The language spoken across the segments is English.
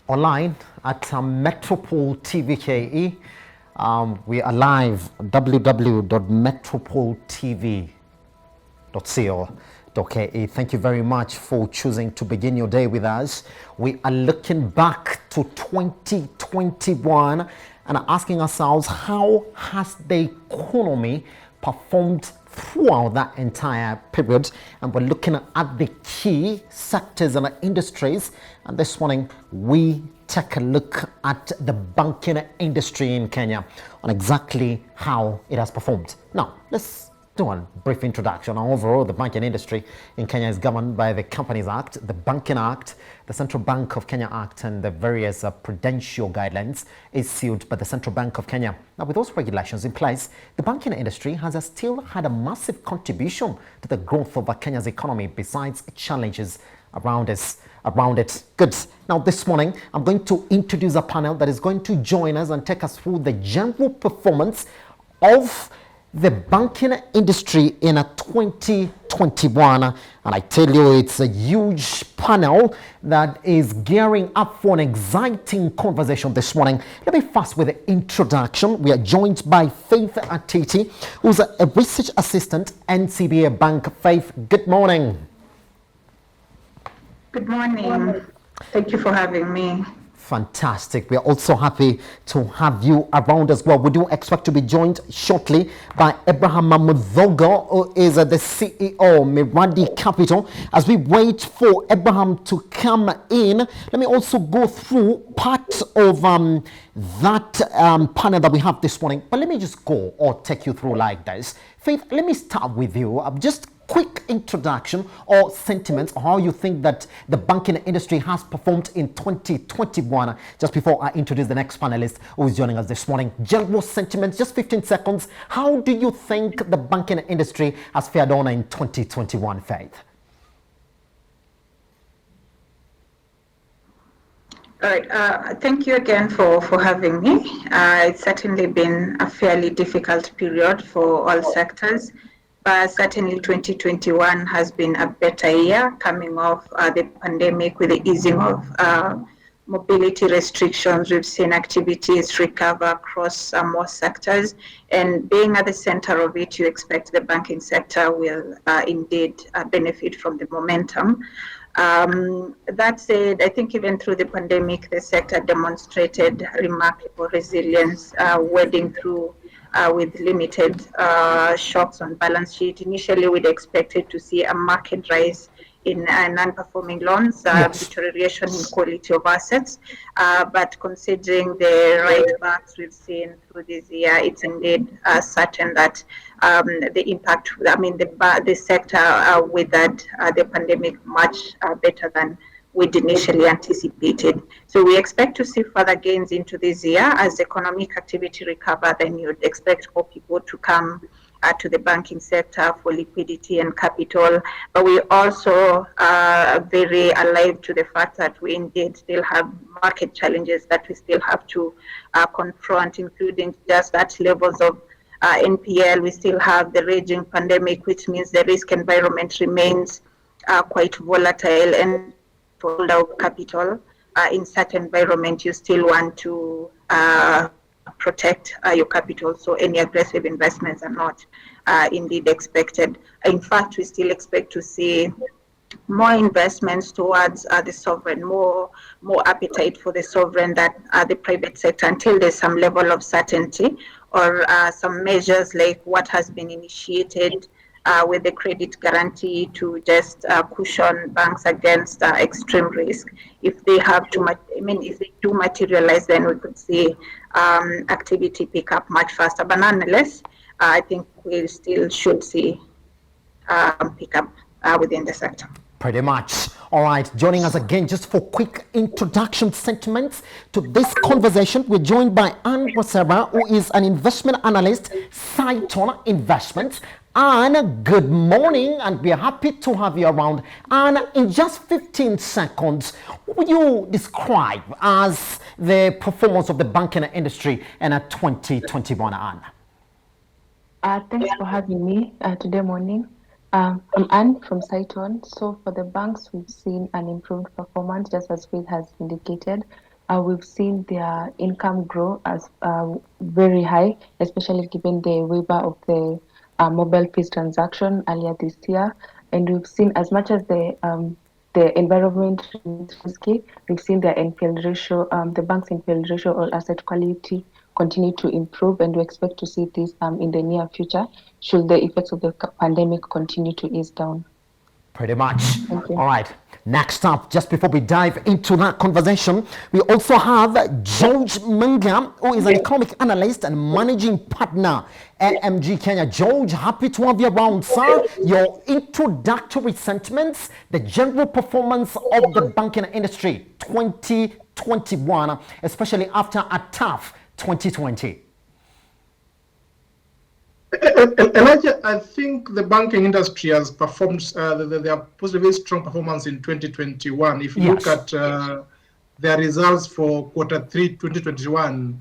online at Metropole TVKE. We are live www.metropoletv.co.ke. Thank you very much for choosing to begin your day with us. We are looking back to 2021 and asking ourselves, how has the economy performed throughout that entire period? And we're looking at the key sectors and industries. And this morning, we take a look at the banking industry in Kenya on exactly how it has performed. Now, let's do a brief introduction. Overall, the banking industry in Kenya is governed by the Companies Act, the Banking Act, the Central Bank of Kenya Act, and the various prudential guidelines issued by the Central Bank of Kenya. Now, with those regulations in place, the banking industry has still had a massive contribution to the growth of Kenya's economy, besides challenges around it. Good. Now, this morning, I'm going to introduce a panel that is going to join us and take us through the general performance of the banking industry in 2021. And I tell you, it's a huge panel that is gearing up for an exciting conversation this morning. Let me first with the introduction. We are joined by Faith Atiti, who's a research assistant, NCBA Bank. Faith, good morning. Good morning. Thank you for having me. Fantastic. We are also happy to have you around as well. We do expect to be joined shortly by Abraham Mamudhogo, who is the CEO, Miradi Capital. As we wait for Abraham to come in, let me also go through part of that panel that we have this morning. But let me just go or take you through like this. Faith, let me start with you. Just quick introduction or sentiments on how you think that the banking industry has performed in 2021, just before I introduce the next panelist who is joining us this morning. General sentiments, just 15 seconds. How do you think the banking industry has fared on in 2021, Faith? All right. Thank you again for having me. It's certainly been a fairly difficult period for all sectors. But certainly 2021 has been a better year coming off the pandemic. With the easing of mobility restrictions, we've seen activities recover across most sectors. And being at the center of it, you expect the banking sector will indeed benefit from the momentum. That said, I think even through the pandemic, the sector demonstrated remarkable resilience, wading through with limited shocks on balance sheet. Initially, we'd expected to see a market rise in non-performing loans, deterioration in quality of assets. But considering the write-backs we've seen through this year, it's indeed certain that the impact, the sector withered the pandemic much better than we'd initially anticipated. So we expect to see further gains into this year as economic activity recover. Then you'd expect more people to come to the banking sector for liquidity and capital. But we also are very alive to the fact that we indeed still have market challenges that we still have to confront, including just that levels of NPL. We still have the raging pandemic, which means the risk environment remains quite volatile, and to hold out capital in such environment, you still want to protect your capital. So any aggressive investments are not indeed expected. In fact, we still expect to see more investments towards the sovereign, more appetite for the sovereign than the private sector, until there's some level of certainty or some measures like what has been initiated with the credit guarantee to just cushion banks against extreme risk. If they have to, if they do materialize, then we could see activity pick up much faster. But nonetheless, I think we still should see pick up within the sector. Pretty much. All right, joining us again just for quick introduction sentiments to this conversation. We're joined by Anne Wasera, who is an investment analyst, Saiton Investments. Anne, good morning, and we're happy to have you around. Anne, in just 15 seconds, what would you describe as the performance of the banking industry in 2021, Anne? Thanks for having me today morning. I'm Anne from Saiton. So for the banks, we've seen an improved performance, just as Faith has indicated. we've seen their income grow as very high, especially given the waiver of the mobile fees transaction earlier this year. And we've seen, as much as the environment remains risky, we've seen their NPL ratio, the bank's NPL ratio or asset quality continue to improve, and we expect to see this in the near future should the effects of the pandemic continue to ease down. Pretty much. Thank you. All right. Next up, just before we dive into that conversation, we also have George Mingam, who is an economic analyst and managing partner at MG Kenya. George, happy to have you around, sir. Your introductory sentiments, the general performance of the banking industry 2021, especially after a tough 2020. Elijah, I think the banking industry has performed, they have posted a very strong performance in 2021. If you look at their results for quarter 3 2021,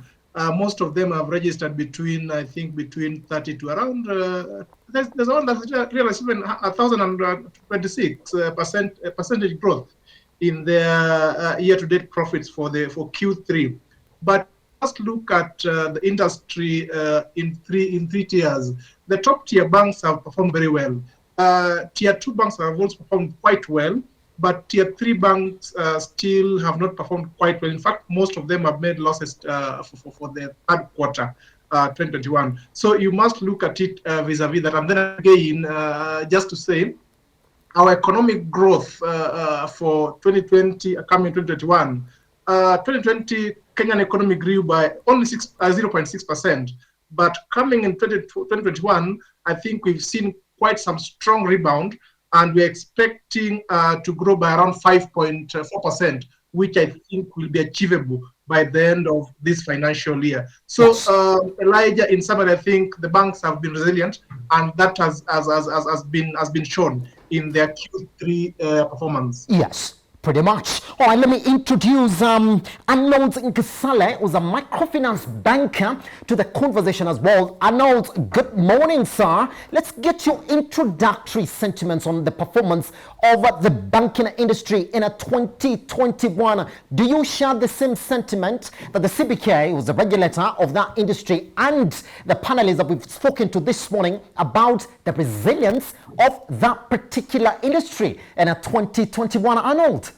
most of them have registered between 30 to around, there's one that's realized even 1,026 percentage growth in their year-to-date profits for Q3. But just look at the industry in three tiers. The top tier banks have performed very well. Tier 2 banks have also performed quite well, but tier 3 banks still have not performed quite well. In fact, most of them have made losses for the third quarter 2021. So you must look at it vis-a-vis that. And then again, just to say, our economic growth for 2020 coming 2021, 2020 Kenyan economy grew by only 0.6%, but coming in 2021, I think we've seen quite some strong rebound, and we're expecting to grow by around 5.4%, which I think will be achievable by the end of this financial year. So, Elijah, in summary, I think the banks have been resilient, and that has been shown in their Q3 performance. Yes. Pretty much. All right, let me introduce Arnold Nkisale, who's a microfinance banker, to the conversation as well. Arnold, good morning, sir. Let's get your introductory sentiments on the performance of the banking industry in 2021. Do you share the same sentiment that the CBK, who's the regulator of that industry, and the panelists that we've spoken to this morning about the resilience of that particular industry in 2021, Arnold?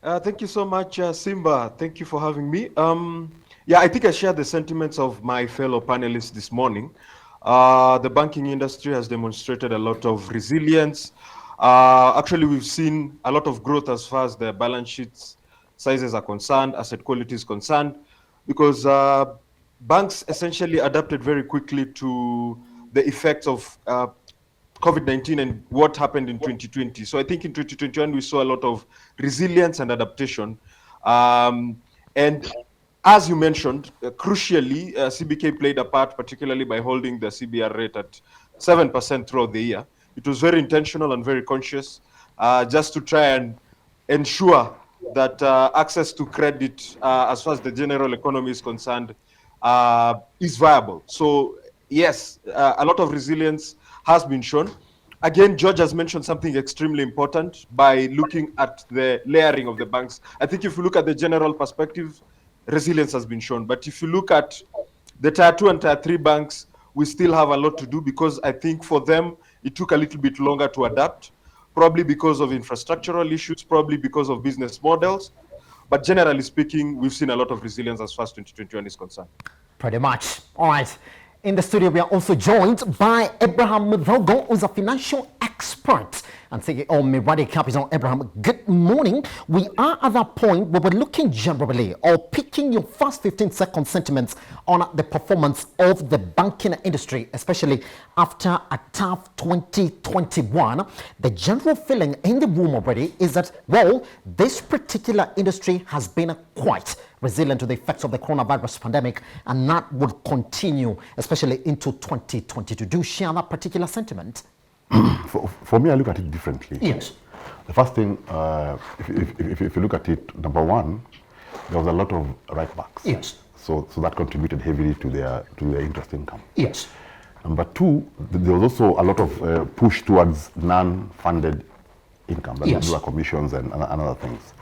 Thank you so much, Simba. Thank you for having me. Yeah, I think I share the sentiments of my fellow panelists this morning. The banking industry has demonstrated a lot of resilience. Actually, we've seen a lot of growth as far as the balance sheets sizes are concerned, asset quality is concerned, because banks essentially adapted very quickly to the effects of COVID-19 and what happened in 2020. So I think in 2021, we saw a lot of resilience and adaptation. And as you mentioned, crucially, CBK played a part, particularly by holding the CBR rate at 7% throughout the year. It was very intentional and very conscious, just to try and ensure that access to credit, as far as the general economy is concerned, is viable. So yes, a lot of resilience has been shown. Again, George has mentioned something extremely important by looking at the layering of the banks. I think if you look at the general perspective, resilience has been shown. But if you look at the tier 2 and tier 3 banks, we still have a lot to do, because I think for them, it took a little bit longer to adapt, probably because of infrastructural issues, probably because of business models. But generally speaking, we've seen a lot of resilience as far as 2021 is concerned. Pretty much. All right. In the studio, we are also joined by Abraham Mvogo, who's a financial expert and CEO of Miradi Capital. Abraham, good morning. We are at that point where we're looking generally or picking your first 15-second sentiments on the performance of the banking industry, especially after a tough 2021. The general feeling in the room already is that, well, this particular industry has been quite resilient to the effects of the coronavirus pandemic, and that would continue, especially into 2022. Do you share that particular sentiment? For me, I look at it differently. Yes. The first thing, if you look at it, number one, there was a lot of write-backs. Yes. So that contributed heavily to their interest income. Yes. Number two, there was also a lot of push towards non-funded income, that yes. were commissions and other things.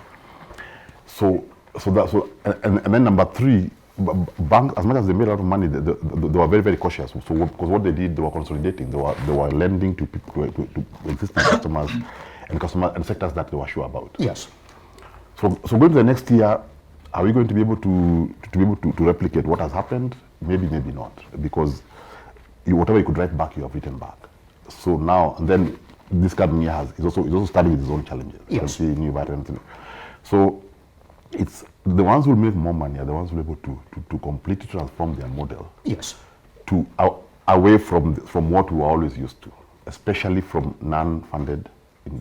So And then number three, banks, as much as they made a lot of money, they were very, very cautious. So because what they did, they were consolidating. They were lending to people, to existing customers and sectors that they were sure about. Yes. So going to the next year, are we going to be able to replicate what has happened? Maybe, maybe not, because whatever you could write back, you have written back. So now, and then this coming year is also starting with its own challenges. Yes. You can see new variants. So it's the ones who make more money are the ones who are able to completely transform their model. Yes. To away from what we were always used to, especially from non-funded,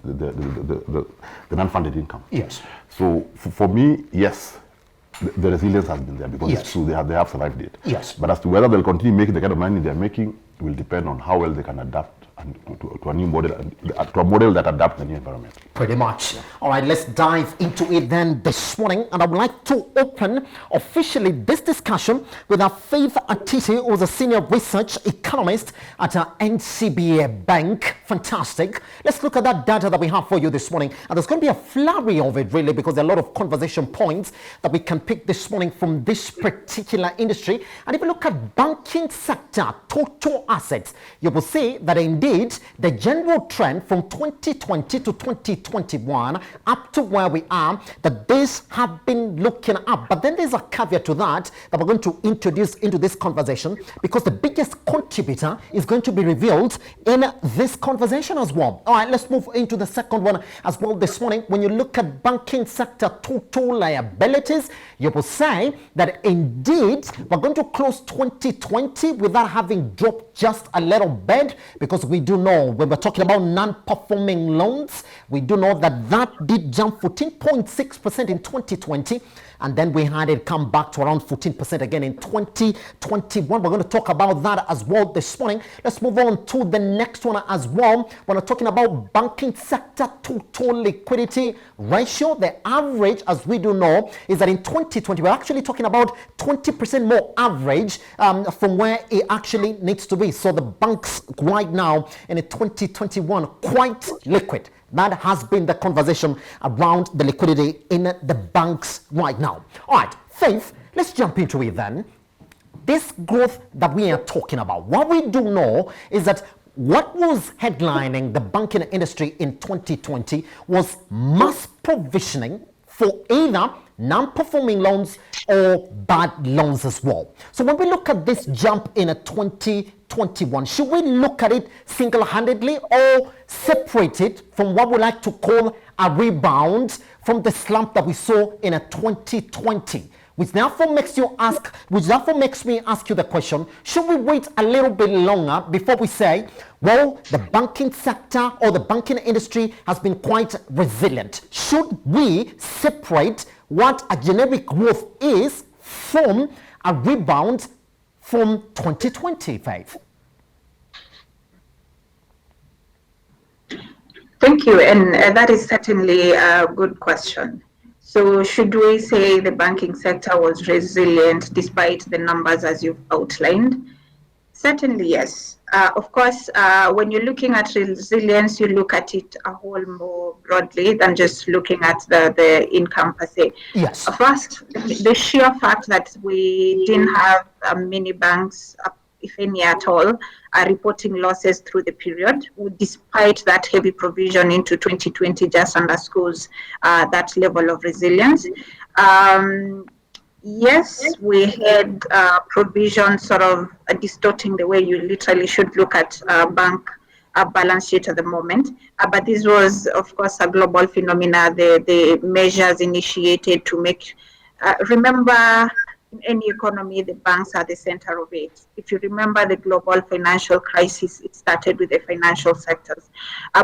the non-funded income. Yes. So for me, yes, the resilience has been there because Yes. it's true, they have survived it. Yes. But as to whether they'll continue making the kind of money they're making will depend on how well they can adapt and to a new model, to a model that adapts the new environment. Pretty much. All right, let's dive into it then this morning. And I would like to open officially this discussion with our Faith Atiti, who's a senior research economist at our NCBA Bank. Fantastic. Let's look at that data that we have for you this morning. And there's going to be a flurry of it, really, because there are a lot of conversation points that we can pick this morning from this particular industry. And if you look at banking sector, total assets, you will see that indeed the general trend from 2020 to 2021 up to where we are, that these have been looking up. But then there's a caveat to that we're going to introduce into this conversation, because the biggest contributor is going to be revealed in this conversation as well. All right, let's move into the second one as well this morning. When you look at banking sector total liabilities, you will say that indeed we're going to close 2020 without having dropped just a little bit, because we do know when we're talking about non-performing loans, we do know that did jump 14.6% in 2020, and then we had it come back to around 14% again in 2021. We're going to talk about that as well this morning. Let's move on to the next one as well. When we're talking about banking sector total liquidity ratio, the average, as we do know, is that in 2020 we're actually talking about 20% more average from where it actually needs to be. So the banks right now in 2021 quite liquid. That has been the conversation around the liquidity in the banks right now. All right, Faith, let's jump into it then. This growth that we are talking about, what we do know is that what was headlining the banking industry in 2020 was mass provisioning for either non-performing loans or bad loans as well. So when we look at this jump in 2021, should we look at it single-handedly or separate it from what we like to call a rebound from the slump that we saw in 2020? Which therefore makes me ask you the question, should we wait a little bit longer before we say, well, the banking sector or the banking industry has been quite resilient? Should we separate what a generic growth is from a rebound from 2020, Faith? Thank you, and that is certainly a good question. So should we say the banking sector was resilient despite the numbers as you've outlined? Certainly, yes. Of course, when you're looking at resilience, you look at it a whole more broadly than just looking at the income per se. Yes. First, the sheer fact that we didn't have many banks, if any at all, are reporting losses through the period, despite that heavy provision into 2020 just underscores that level of resilience. Yes, we had provision sort of distorting the way you literally should look at bank balance sheet at the moment. But this was, of course, a global phenomena. The measures initiated to make, remember, in any economy, the banks are the center of it. If you remember the global financial crisis, it started with the financial sectors.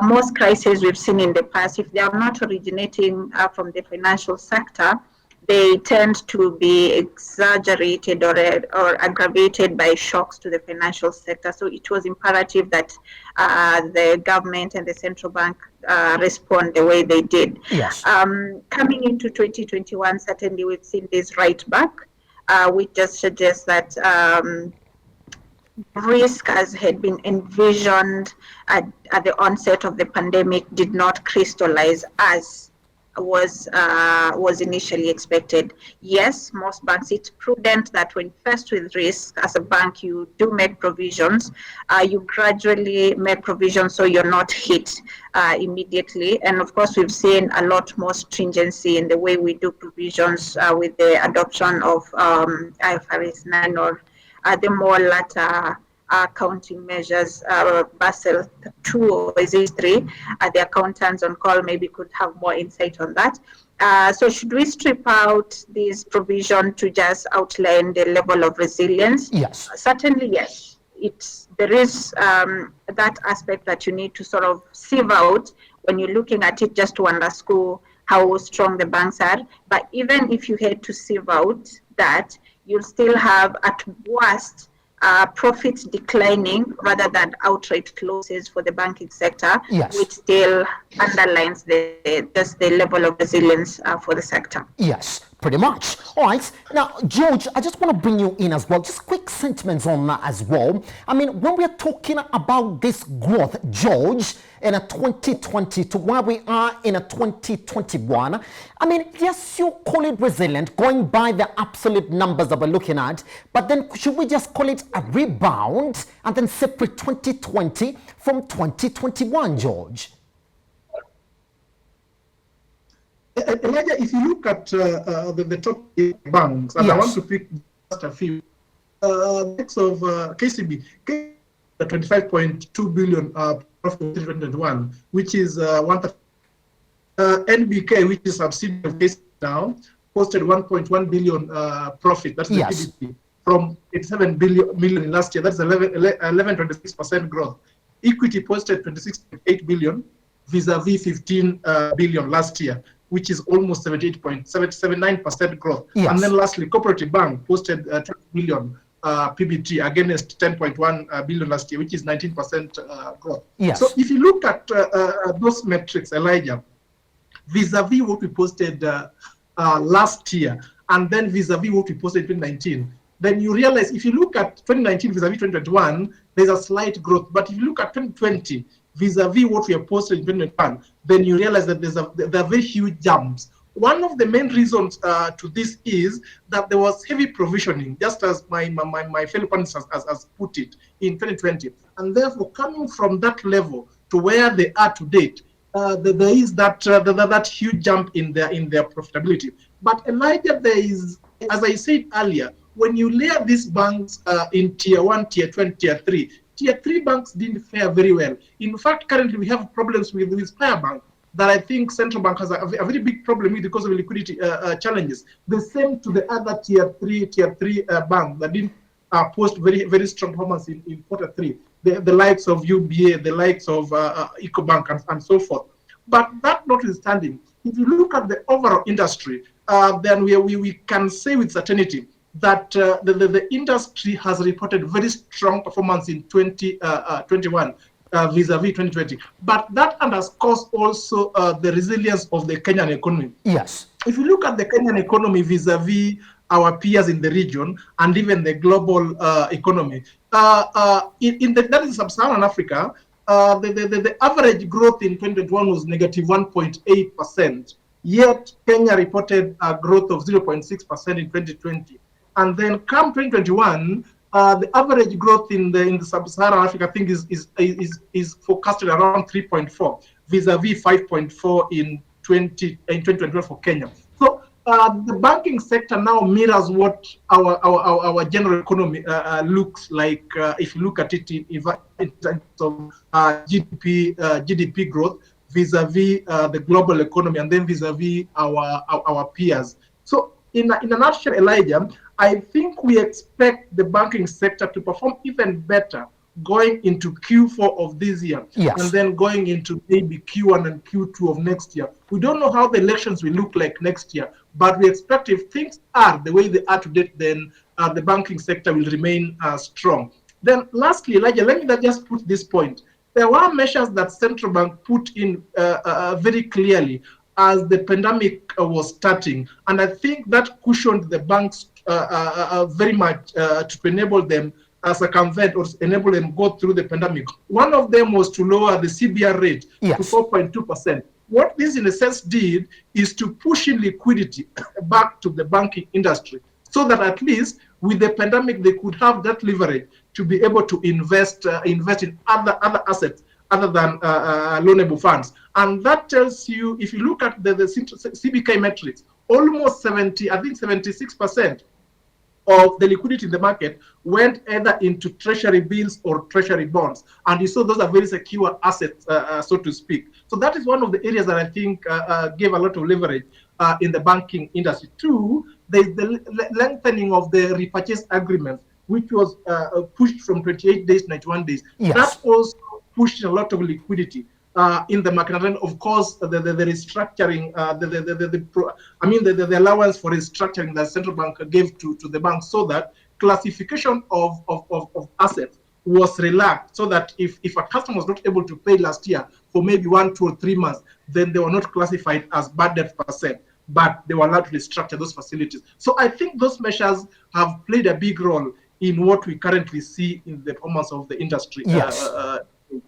Most crises we've seen in the past, if they are not originating from the financial sector, they tend to be exaggerated or aggravated by shocks to the financial sector. So it was imperative that the government and the central bank respond the way they did. Yes. Coming into 2021, certainly we've seen this right back, which just suggests that risk as had been envisioned at the onset of the pandemic did not crystallize as was initially expected. Yes, most banks, it's prudent that when faced with risk as a bank, you do make provisions. You gradually make provisions so you're not hit immediately. And of course, we've seen a lot more stringency in the way we do provisions with the adoption of IFRS 9 or the more latter accounting measures, Basel 2 or is it 3? The accountants on call maybe could have more insight on that. So should we strip out this provision to just outline the level of resilience? Yes. Certainly, yes. There is that aspect that you need to sort of sieve out when you're looking at it, just to underscore how strong the banks are. But even if you had to sieve out that, you'll still have at worst profits declining rather than outright losses for the banking sector, yes, which still underlines the level of resilience for the sector. Yes, pretty much. All right. Now, George, I just want to bring you in as well. Just quick sentiments on that as well. I mean, when we're talking about this growth, George, in a 2020 to where we are in a 2021, I mean, yes, you call it resilient, going by the absolute numbers that we're looking at, but then should we just call it a rebound and then separate 2020 from 2021, George? Elijah, if you look at the top banks, and yes, I want to pick just a few, next of KCB, 25.2 billion profit in 2021, which is NBK, which is subsidiary of KCB now, posted 1.1 billion profit. That's the yes, PBT from 87 million last year. That's 11.26% growth. Equity posted 26.8 billion vis-a-vis 15 billion last year, which is almost 79% growth. Yes. And then lastly, Cooperative Bank posted 20 billion PBT against 10.1 billion last year, which is 19% growth. Yes. So if you look at those metrics, Elijah, vis-a-vis what we posted last year, and then vis-a-vis what we posted in 2019, then you realize if you look at 2019 vis-a-vis 2021, there's a slight growth. But if you look at 2020 vis-a-vis what we have posted in 2021, then you realize that there are very huge jumps. One of the main reasons to this is that there was heavy provisioning, just as my fellow panelists has put it, in 2020. And therefore, coming from that level to where they are to date, there is that huge jump in their profitability. But Elijah, there is, as I said earlier, when you layer these banks in tier 1, tier 2, and tier 3, tier 3 banks didn't fare very well. In fact, currently we have problems with Spire Bank that I think central bank has a very big problem with because of liquidity challenges. The same to the other tier 3 banks that didn't post very strong performance in quarter 3. The likes of UBA, the likes of EcoBank, and so forth. But that notwithstanding, if you look at the overall industry, then we can say with certainty that the industry has reported very strong performance in 2021 vis-a-vis 2020. But that underscores also the resilience of the Kenyan economy. Yes. If you look at the Kenyan economy vis-a-vis our peers in the region and even the global economy, that is sub-Saharan Africa, the average growth in 2021 was negative 1.8%. Yet Kenya reported a growth of 0.6% in 2020. And then come 2021, the average growth in the sub-Saharan Africa, I think, is forecasted around 3.4 vis-a-vis 5.4 in 2021 for Kenya. So the banking sector now mirrors what our general economy looks like. If you look at it in terms of GDP growth vis-a-vis the global economy, and then vis-a-vis our peers. So in a nutshell, Elijah, I think we expect the banking sector to perform even better going into Q4 of this year, yes, and then going into maybe Q1 and Q2 of next year. We don't know how the elections will look like next year, but we expect if things are the way they are to date, then the banking sector will remain strong. Then lastly, Elijah, let me just put this point. There were measures that central bank put in very clearly as the pandemic was starting, and I think that cushioned the banks very much to enable them circumvent or enable them go through the pandemic. One of them was to lower the CBR rate yes, to 4.2%. what this in a sense did is to push in liquidity back to the banking industry, so that at least with the pandemic they could have that leverage to be able to invest in other assets other than loanable funds. And that tells you, if you look at the CBK metrics, almost 76% of the liquidity in the market went either into treasury bills or treasury bonds. And you saw those are very secure assets, so to speak. So that is one of the areas that I think gave a lot of leverage in the banking industry. Two, there's the lengthening of the repurchase agreements, which was pushed from 28 days to 91 days. Yes. That also pushed a lot of liquidity in the market. And then, of course, the restructuring, the allowance for restructuring that central bank gave to the bank, so that classification of assets was relaxed, so that if a customer was not able to pay last year for maybe 1, 2, or 3 months, then they were not classified as bad debt %, but they were allowed to restructure those facilities. So I think those measures have played a big role in what we currently see in the performance of the industry. Yes.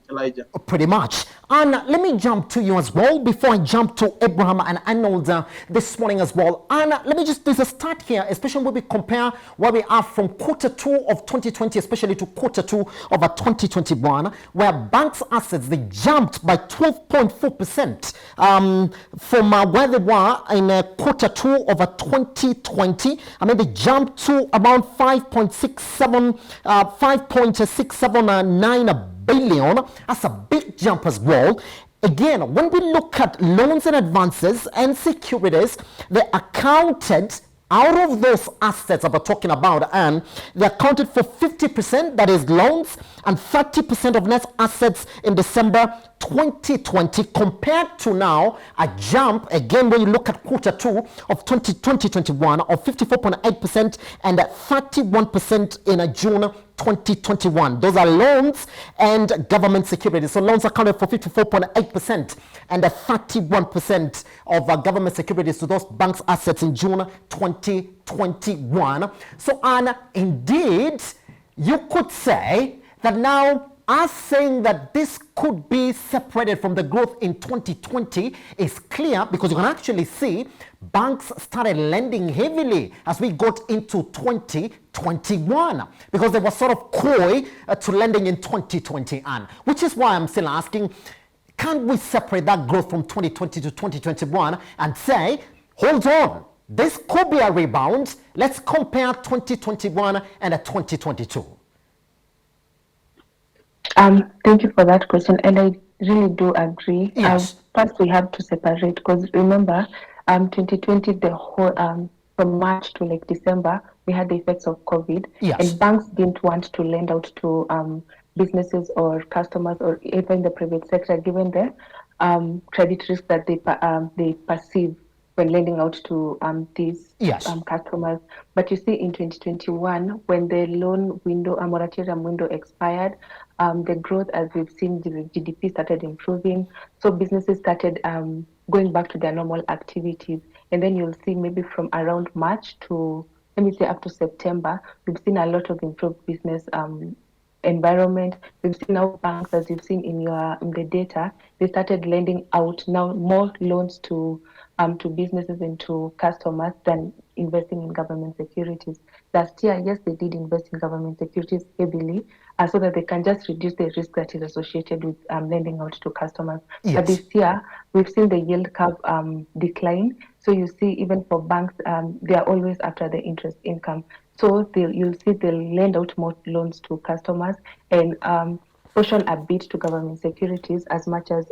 Elijah. Pretty much. And let me jump to you as well before I jump to Abraham and Arnold this morning as well. And let me just, there's a start here, especially when we compare where we are from Q2 of 2020, especially to Q2 of 2021, where banks' assets, they jumped by 12.4% from where they were in Q2 of 2020. I mean, they jumped to around 5.679 billion. That's a big jump as well. Again, when we look at loans and advances and securities, they accounted out of those assets that we're talking about, and they accounted for 50%, that is loans, and 30% of net assets in December 2020, compared to now a jump again when you look at Q2 of 2021 of 54.8% and 31% in June 2021. Those are loans and government securities. So loans accounted for 54.8% and 31% of government securities to those banks' assets in June 2021. So, and indeed, you could say that now us saying that this could be separated from the growth in 2020 is clear, because you can actually see banks started lending heavily as we got into 2021, because they were sort of coy to lending in 2020, and which is why I'm still asking, can we separate that growth from 2020 to 2021 and say, hold on, this could be a rebound, let's compare 2021 and 2022. Thank you for that question, and I really do agree. Yes. First, we have to separate, because remember, 2020, the whole from March to like December, we had the effects of COVID, Yes. and banks didn't want to lend out to businesses or customers or even the private sector, given the credit risk that they perceive when lending out to these Yes. customers. But you see, in 2021, when the loan window, moratorium window expired, the growth, as we've seen, the GDP started improving. So businesses started going back to their normal activities. And then you'll see maybe from around March to, let me say, up to September, we've seen a lot of improved business environment. We've seen now banks, as you've seen in the data, they started lending out now more loans to businesses and to customers than investing in government securities. Last year, yes, they did invest in government securities heavily, so that they can just reduce the risk that is associated with lending out to customers. Yes. But this year, we've seen the yield curve decline. So you see, even for banks, they are always after the interest income. So you'll see they'll lend out more loans to customers and portion a bit to government securities, as much as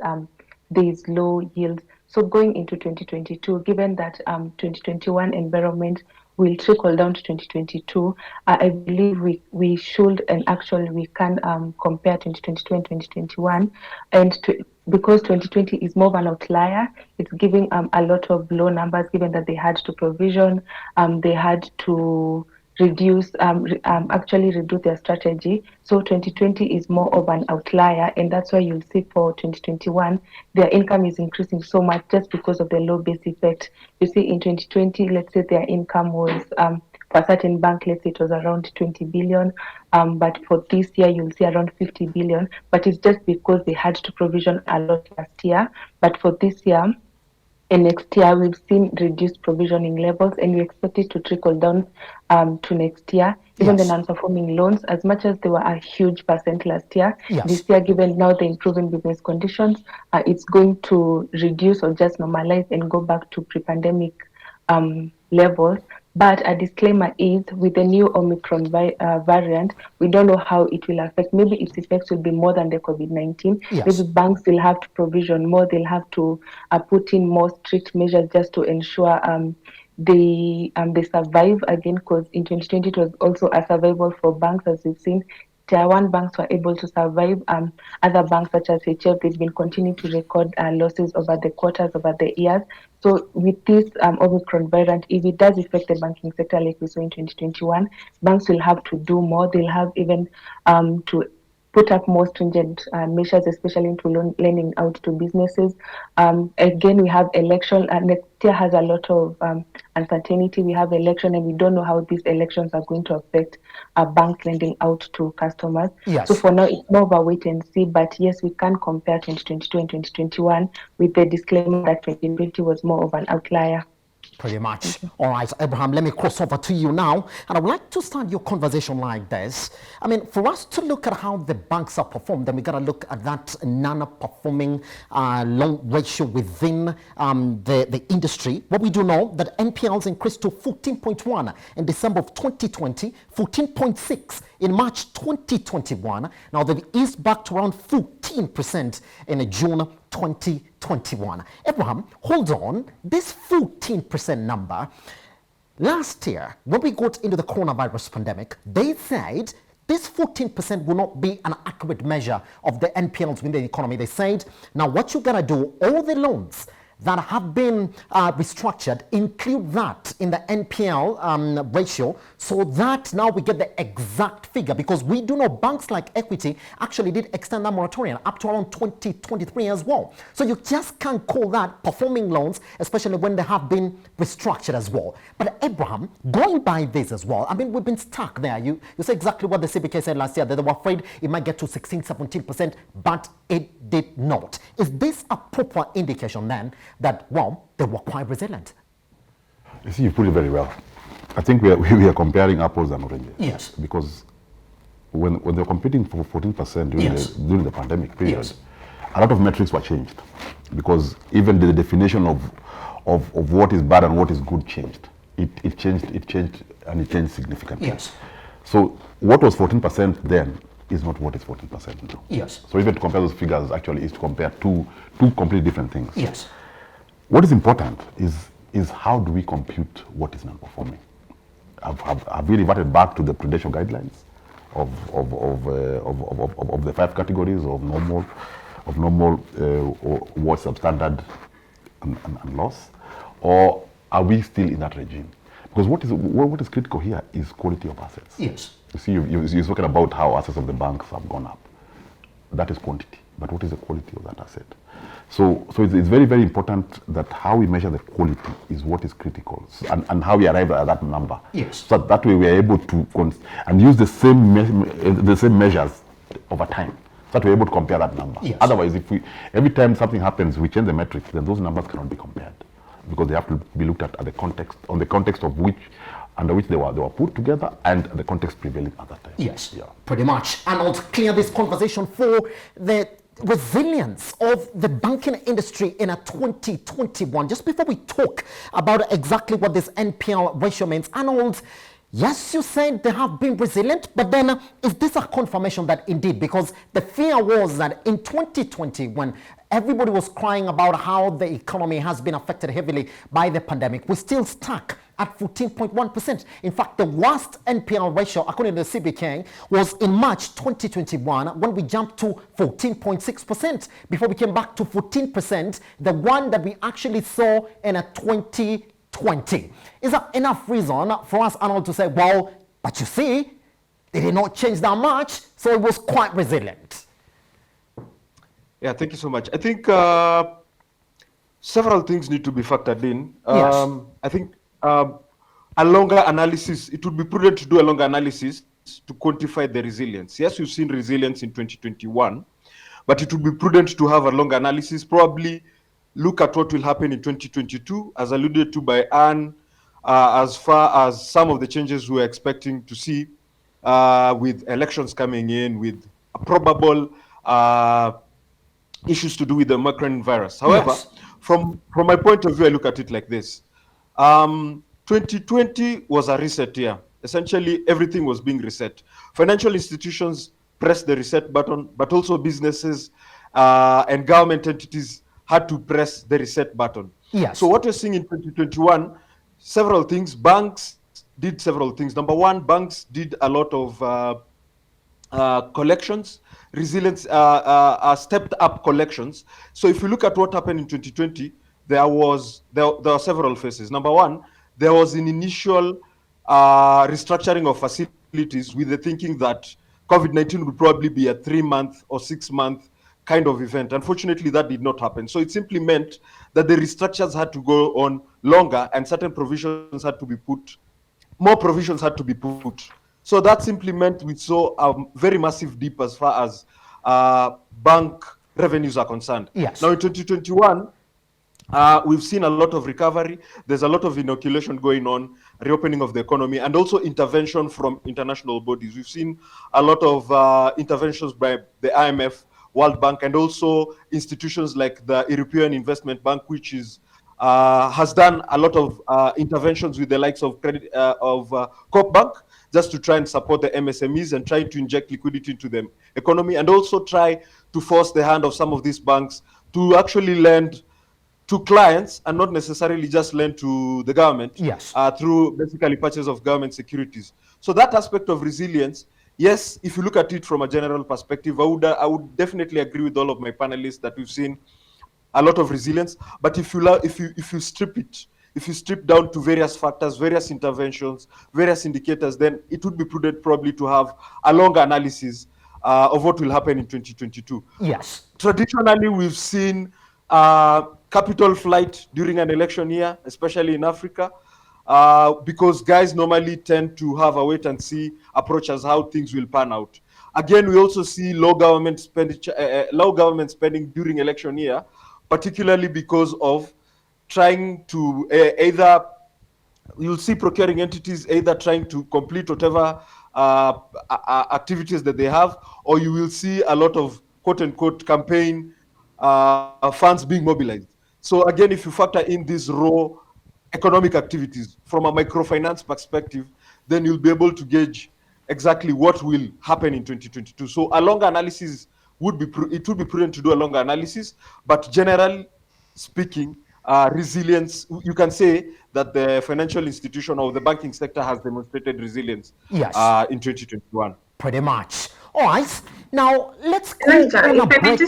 there is low yields. So going into 2022, given that 2021 environment will trickle down to 2022, I believe we should, and actually we can compare 2022 and 2021, because 2020 is more of an outlier. It's giving a lot of low numbers, given that they had to provision, they had to actually reduce their strategy. So 2020 is more of an outlier, and that's why you'll see for 2021 their income is increasing so much, just because of the low base effect. You see, in 2020, let's say their income was For a certain bank, let's say it was around 20 billion, but for this year you'll see around 50 billion. But it's just because they had to provision a lot last year. But for this year and next year, we've seen reduced provisioning levels, and we expect it to trickle down to next year. Even the Yes. non-performing loans, as much as they were a huge percent last year, this Yes. year, given now the improving business conditions, it's going to reduce or just normalize and go back to pre-pandemic levels. But a disclaimer is, with the new Omicron variant, we don't know how it will affect. Maybe its effects will be more than the COVID-19. Yes. Maybe banks will have to provision more. They'll have to put in more strict measures just to ensure they survive again. Because in 2020 it was also a survival for banks, as we've seen. Tier 1 banks were able to survive. Other banks such as HF, they've been continuing to record losses over the quarters, over the years. So with this Omicron variant, if it does affect the banking sector like we saw in 2021, banks will have to do more. They'll have even to put up more stringent measures, especially into lending out to businesses. Again, we have election. Next year has a lot of uncertainty. We have election, and we don't know how these elections are going to affect banks lending out to customers. Yes. So for now, it's more of a wait and see. But yes, we can compare 2022 and 2021 with the disclaimer that 2020 was more of an outlier. Pretty much. All right, Abraham, let me cross over to you now. And I would like to start your conversation like this. I mean, for us to look at how the banks are performed, then we got to look at that non-performing loan ratio within the industry. What we do know that NPLs increased to 14.1 in December of 2020, 14.6 in March 2021. Now they've eased back to around 14% in June 2021. Abraham, hold on. This 14% number, last year, when we got into the coronavirus pandemic, they said this 14% will not be an accurate measure of the NPLs within the economy. They said, now what you gotta do, all the loans that have been restructured, include that in the NPL ratio, so that now we get the exact figure, because we do know banks like Equity actually did extend that moratorium up to around 2023 as well. So you just can't call that performing loans, especially when they have been restructured as well. But Abraham, going by this as well, I mean, we've been stuck there. You say exactly what the CBK said last year, that they were afraid it might get to 16, 17%, but it did not. Is this a proper indication then that, well, they were quite resilient? You see, you put it very well. I think we are comparing apples and oranges. Yes. Because when they're competing for 14% during the pandemic period, yes, a lot of metrics were changed. Because even the definition of what is bad and what is good changed. It changed significantly. Yes. So what was 14% then is not what is 14% now. Yes. So even to compare those figures actually is to compare two completely different things. Yes. What is important is how do we compute what is non-performing? Have we reverted back to the prudential guidelines of the 5 categories of normal, or what's substandard and loss, or are we still in that regime? Because what is critical here is quality of assets. Yes. You see, you're talking about how assets of the banks have gone up. That is quantity, but what is the quality of that asset? So it's very, very important that how we measure the quality is what is critical, and how we arrive at that number. Yes. So that way we are able to and use the same measures over time. So that we're able to compare that number. Yes. Otherwise, if every time something happens, we change the metrics, then those numbers cannot be compared, because they have to be looked at the context of under which they were put together, and the context prevailing at that time. Yes, yeah, pretty much. And I'll clear this conversation for the resilience of the banking industry in a 2021. Just before we talk about exactly what this NPL ratio means, Arnold, yes, you said they have been resilient, but then is this a confirmation that indeed, because the fear was that in 2020, when everybody was crying about how the economy has been affected heavily by the pandemic, we're still stuck at 14.1%. In fact, the worst NPL ratio, according to the CBK, was in March 2021, when we jumped to 14.6% before we came back to 14%, the one that we actually saw in a 2020. Is that enough reason for us, Arnold, to say, well, but you see, they did not change that much, so it was quite resilient? Yeah, thank you so much. I think several things need to be factored in. Yes. I think a longer analysis. It would be prudent to do a longer analysis to quantify the resilience. Yes, we've seen resilience in 2021, but it would be prudent to have a longer analysis, probably look at what will happen in 2022, as alluded to by Anne, as far as some of the changes we're expecting to see with elections coming in, with a probable issues to do with the Omicron virus. However, Yes. from my point of view, I look at it like this. 2020 was a reset year. Essentially, everything was being reset. Financial institutions pressed the reset button, but also businesses and government entities had to press the reset button. Yes. So what we're seeing in 2021, several things. Banks did several things. Number one, banks did a lot of collections, resilience, stepped up collections. So if you look at what happened in 2020, there are several phases. Number one, there was an initial restructuring of facilities with the thinking that COVID-19 would probably be a 3-month or 6-month kind of event. Unfortunately, that did not happen. So it simply meant that the restructures had to go on longer and certain provisions had to be put, more provisions had to be put. So that simply meant we saw a very massive dip as far as bank revenues are concerned. Yes. Now in 2021, we've seen a lot of recovery. There's a lot of inoculation going on, reopening of the economy, and also intervention from international bodies. We've seen a lot of interventions by the IMF, World Bank, and also institutions like the European Investment Bank, which has done a lot of interventions with the likes of Coop Bank, just to try and support the MSMEs and try to inject liquidity into the economy, and also try to force the hand of some of these banks to actually lend to clients and not necessarily just lend to the government. Yes. Through basically purchase of government securities. So that aspect of resilience, yes, if you look at it from a general perspective, I would definitely agree with all of my panelists that we've seen a lot of resilience. But if you strip it, if you strip down to various factors, various interventions, various indicators, then it would be prudent probably to have a longer analysis of what will happen in 2022. Yes. Traditionally, we've seen capital flight during an election year, especially in Africa, because guys normally tend to have a wait and see approach as how things will pan out. Again, we also see low government spending during election year, particularly because of trying to either, you'll see procuring entities either trying to complete whatever activities that they have, or you will see a lot of quote unquote campaign funds being mobilized. So again, if you factor in these raw economic activities from a microfinance perspective, then you'll be able to gauge exactly what will happen in 2022. So a longer analysis would be prudent to do a longer analysis, but generally speaking, resilience, you can say that the financial institution or the banking sector has demonstrated resilience. Yes. In 2021. Pretty much. All right. Now let's go Elijah, on a if I may break.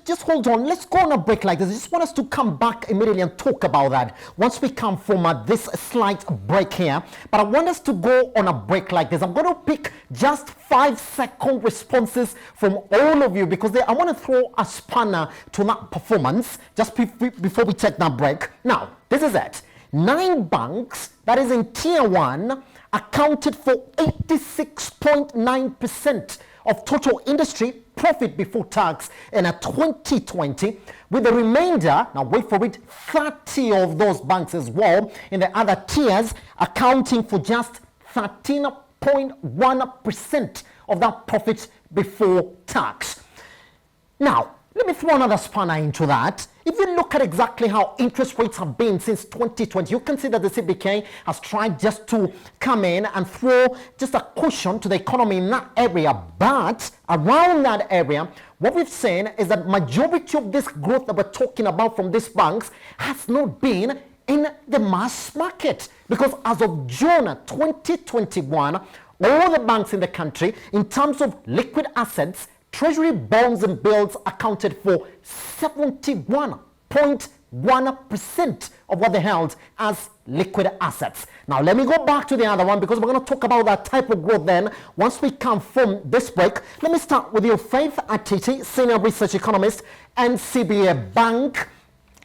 just Hold on. Let's go on a break like this. I just want us to come back immediately and talk about that once we come from this slight break here. But I want us to go on a break like this. I'm going to pick just 5-second responses from all of you because I want to throw a spanner to that performance just before we take that break. Now, this is it. 9 banks, that is in Tier 1, accounted for 86.9% of total industry profit before tax in 2020, with the remainder, now wait for it, 30 of those banks as well in the other tiers accounting for just 13.1% of that profit before tax. Now, let me throw another spanner into that. If you look at exactly how interest rates have been since 2020, you can see that the CBK has tried just to come in and throw just a cushion to the economy in that area. But around that area, what we've seen is that majority of this growth that we're talking about from these banks has not been in the mass market. Because as of June 2021, all the banks in the country, in terms of liquid assets, Treasury bonds and bills accounted for 71.1% of what they held as liquid assets. Now, let me go back to the other one because we're going to talk about that type of growth then once we come from this break. Let me start with your Faith Atiti, Senior Research Economist and CBA Bank.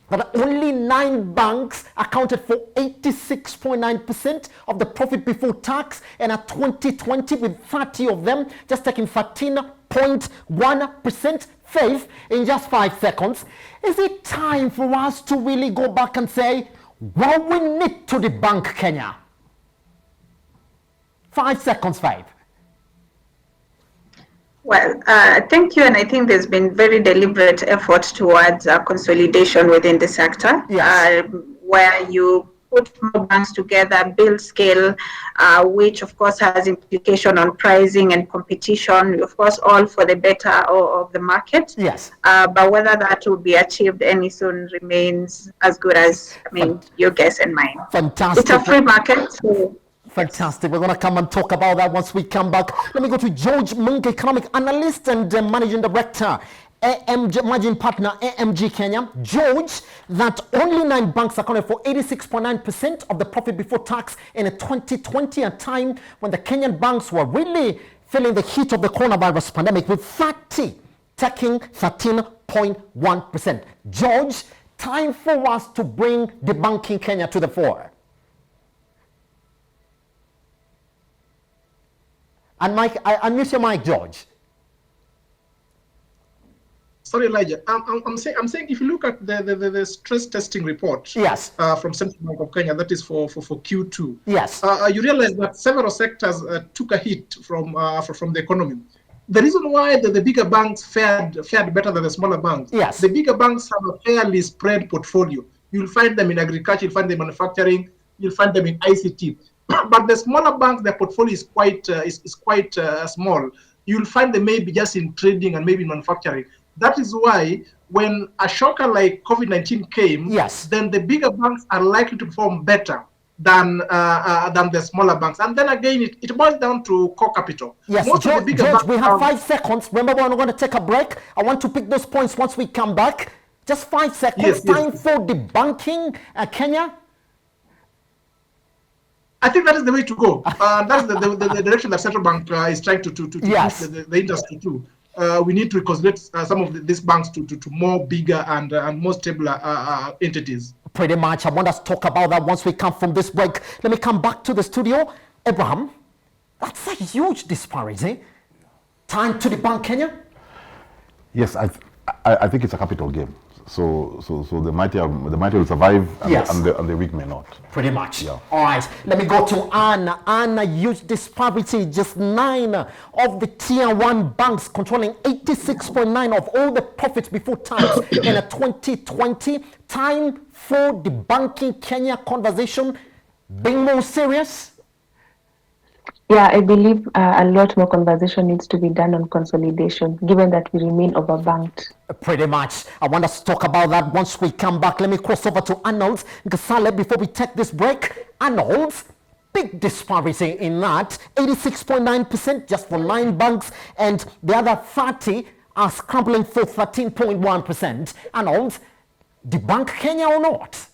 that only 9 banks accounted for 86.9% of the profit before tax, and at 2020 with 30 of them just taking 13.1%. Faith, in just 5 seconds, is it time for us to really go back and say, well, we need to debunk Kenya? 5 seconds, Faith. Well, thank you, and I think there's been very deliberate effort towards consolidation within the sector, where you put more banks together, build scale, which of course has implication on pricing and competition, of course, all for the better of the market. Yes. But whether that will be achieved any soon remains as good as, your guess and mine. Fantastic. It's a free market, so. Fantastic. We're going to come and talk about that once we come back. Let me go to George Mingam, economic analyst and managing director, managing partner, AMG Kenya. George, that only 9 banks accounted for 86.9% of the profit before tax in 2020, a time when the Kenyan banks were really feeling the heat of the coronavirus pandemic, with 30 taking 13.1%. George, time for us to bring debunking Kenya to the fore. And Mike, I miss your mic, George. Sorry, Elijah. I'm saying if you look at the stress testing report, yes, from Central Bank of Kenya, that is for Q2. Yes. You realize that several sectors took a hit from the economy. The reason why the bigger banks fared better than the smaller banks. Yes. The bigger banks have a fairly spread portfolio. You'll find them in agriculture, you'll find them in manufacturing, you'll find them in ICT. But the smaller banks, their portfolio is quite small. You'll find them maybe just in trading and maybe in manufacturing. That is why when a shocker like COVID-19 came, yes, then the bigger banks are likely to perform better than the smaller banks. And then again, it boils down to core capital. Yes, George, we have 5 seconds. Remember, we're going to take a break. I want to pick those points once we come back. Just 5 seconds. Yes, time for debunking Kenya. I think that is the way to go. That's the direction that central bank is trying to yes, push the industry to. We need to consolidate some of these banks to more bigger and more stable entities. Pretty much. I want us to talk about that once we come from this break. Let me come back to the studio. Abraham, that's a huge disparity. Time to debunk Kenya? Yes, I think it's a capital game. So the mighty will survive, and, yes, and the weak may not. Pretty much. Yeah. All right. Let me go to Anna. Anna, huge disparity. Just 9 of the tier 1 banks controlling 86.9% of all the profits before tax in 2020. Time for debunking Kenya conversation being more serious. Yeah, I believe a lot more conversation needs to be done on consolidation, given that we remain overbanked. Pretty much. I want us to talk about that once we come back. Let me cross over to Arnold Gasale before we take this break. Arnold, big disparity in that. 86.9% just for 9 banks, and the other 30 are scrambling for 13.1%. Arnold, debunk Kenya or not?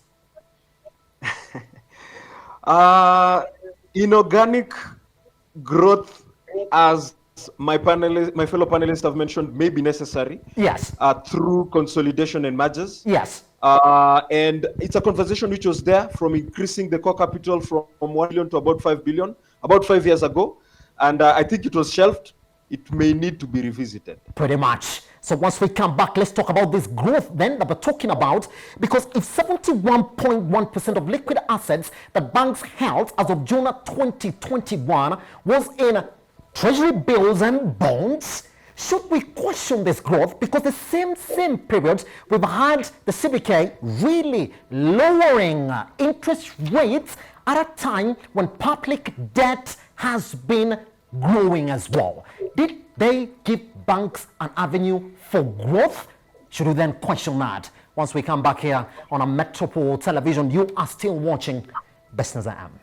Inorganic growth, as my fellow panelists have mentioned, may be necessary. Yes. Through consolidation and mergers. Yes. And it's a conversation which was there from increasing the core capital from 1 billion to about 5 billion about 5 years ago. And I think it was shelved. It may need to be revisited. Pretty much. So once we come back, let's talk about this growth then that we're talking about, because if 71.1% of liquid assets that banks held as of June 2021 was in treasury bills and bonds, should we question this growth? Because the same period we've had the CBK really lowering interest rates at a time when public debt has been growing as well. Did they give banks an avenue for growth? Should we then question that? Once we come back here on a Metropole Television, you are still watching Business AM.